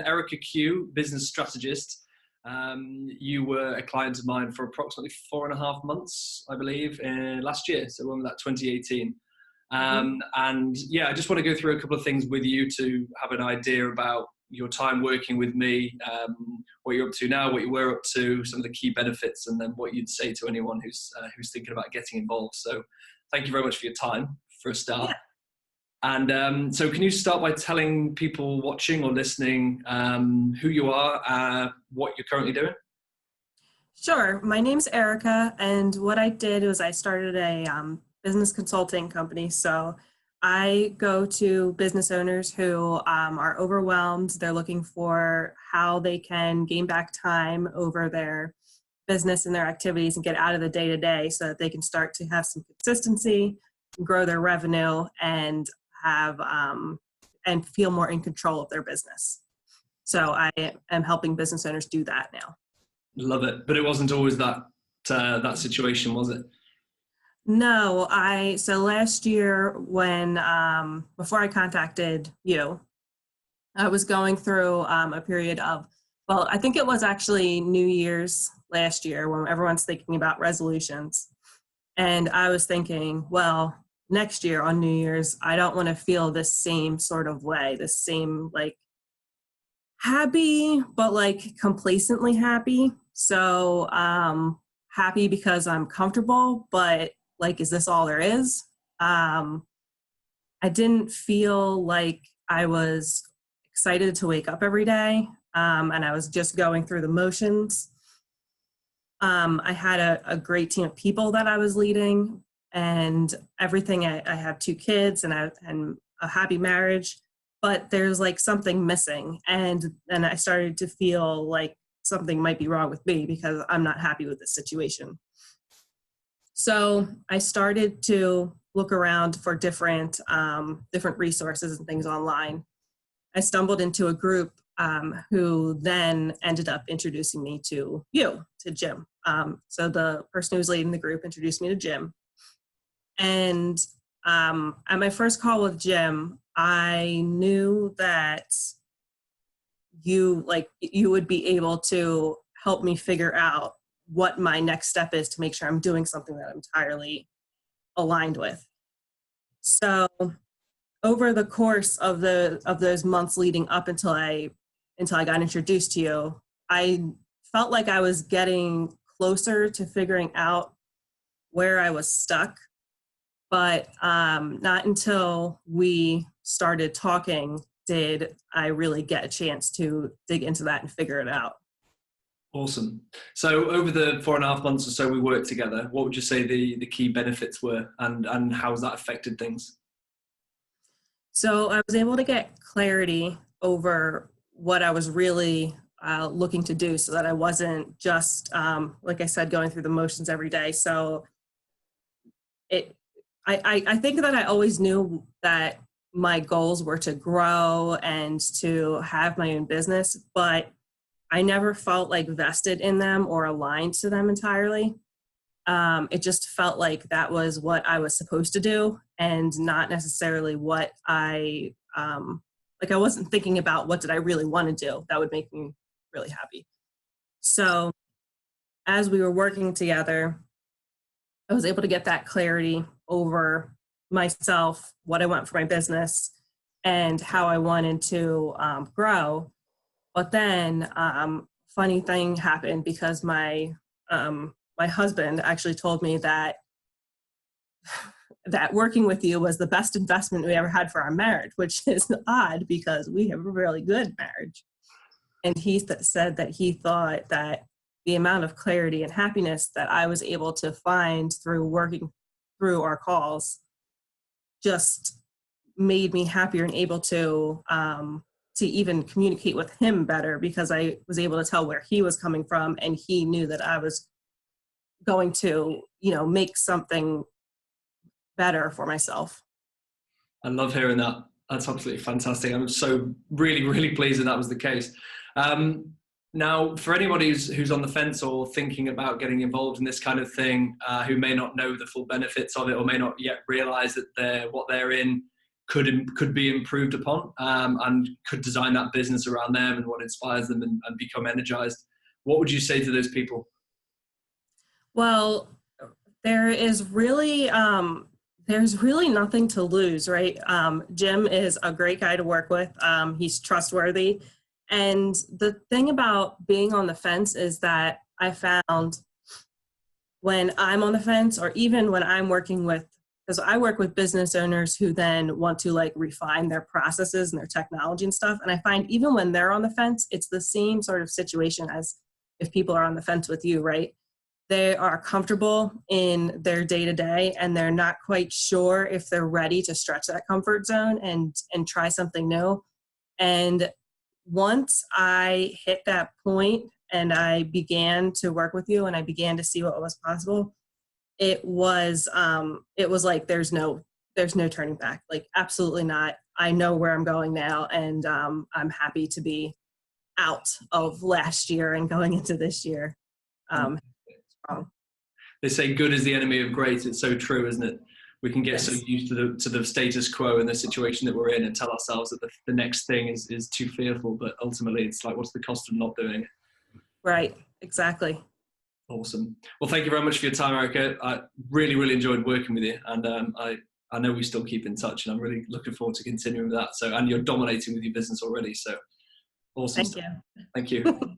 Erica Q, business strategist. You were a client of mine for approximately 4.5 months, I believe, last year. So when was that? 2018. And yeah, I just want to go through a couple of things with you to have an idea about your time working with me, what you're up to now, what you were up to, some of the key benefits, and then what you'd say to anyone who's thinking about getting involved. So thank you very much for your time for a start. Yeah. And so can you start by telling people watching or listening who you are, what you're currently doing? Sure. My name's Erica, and what I did was I started a business consulting company. So I go to business owners who are overwhelmed. They're looking for how they can gain back time over their business and their activities and get out of the day-to-day so that they can start to have some consistency, grow their revenue, and have and feel more in control of their business. So I am helping business owners do that now. Love it. But it wasn't always that situation, was it? No, so last year when, before I contacted you, I was going through a period of, well, I think it was actually New Year's last year when everyone's thinking about resolutions. And I was thinking, well, next year on New Year's, I don't want to feel this same sort of way, this same like happy, but like complacently happy. So happy because I'm comfortable, but like, is this all there is? I didn't feel like I was excited to wake up every day, and I was just going through the motions. I had a great team of people that I was leading, and everything. I have 2 kids and a happy marriage, but there's like something missing, and I started to feel like something might be wrong with me because I'm not happy with this situation. So I started to look around for different resources and things online. I stumbled into a group who then ended up introducing me to Jim. So the person who was leading the group introduced me to Jim. And at my first call with Jim, I knew that you would be able to help me figure out what my next step is to make sure I'm doing something that I'm entirely aligned with. So over the course of those months leading up until I got introduced to you, I felt like I was getting closer to figuring out where I was stuck, but not until we started talking did I really get a chance to dig into that and figure it out. Awesome. So over the 4.5 months or so we worked together, what would you say the key benefits were, and how has that affected things? So I was able to get clarity over what I was really looking to do, so that I wasn't just, like I said, going through the motions every day. So I think that I always knew that my goals were to grow and to have my own business, but I never felt like vested in them or aligned to them entirely. It just felt like that was what I was supposed to do, and not necessarily what I wasn't thinking about what did I really want to do that would make me really happy. So as we were working together, I was able to get that clarity over myself, what I want for my business, and how I wanted to grow. But then funny thing happened, because my husband actually told me that working with you was the best investment we ever had for our marriage, which is odd because we have a really good marriage. And he said that he thought that the amount of clarity and happiness that I was able to find through working through our calls just made me happier and able to even communicate with him better, because I was able to tell where he was coming from, and he knew that I was going to, make something better for myself. I love hearing that. That's absolutely fantastic. I'm so really, really pleased that was the case. Now, for anybody who's on the fence or thinking about getting involved in this kind of thing, who may not know the full benefits of it or may not yet realize that what they're in could be improved upon, and could design that business around them and what inspires them, and become energized. What would you say to those people? Well, there is really there's really nothing to lose, right? Jim is a great guy to work with. He's trustworthy. And the thing about being on the fence is that I found when I'm on the fence, or even when I'm working with, because I work with business owners who then want to like refine their processes and their technology and stuff. And I find even when they're on the fence, it's the same sort of situation as if people are on the fence with you, right? They are comfortable in their day-to-day and they're not quite sure if they're ready to stretch that comfort zone and try something new. And once I hit that point and I began to work with you and I began to see what was possible, it was like there's no turning back. Like, absolutely not. I know where I'm going now, and I'm happy to be out of last year and going into this year. They say good is the enemy of great. It's so true, isn't it? We can get so used to the status quo and the situation that we're in, and tell ourselves that the next thing is too fearful. But ultimately, it's like, what's the cost of not doing it? Right. Exactly. Awesome. Well, thank you very much for your time, Erica. I really, really enjoyed working with you, and I know we still keep in touch, and I'm really looking forward to continuing with that. So, and you're dominating with your business already. So, awesome. Thank you. Thank you.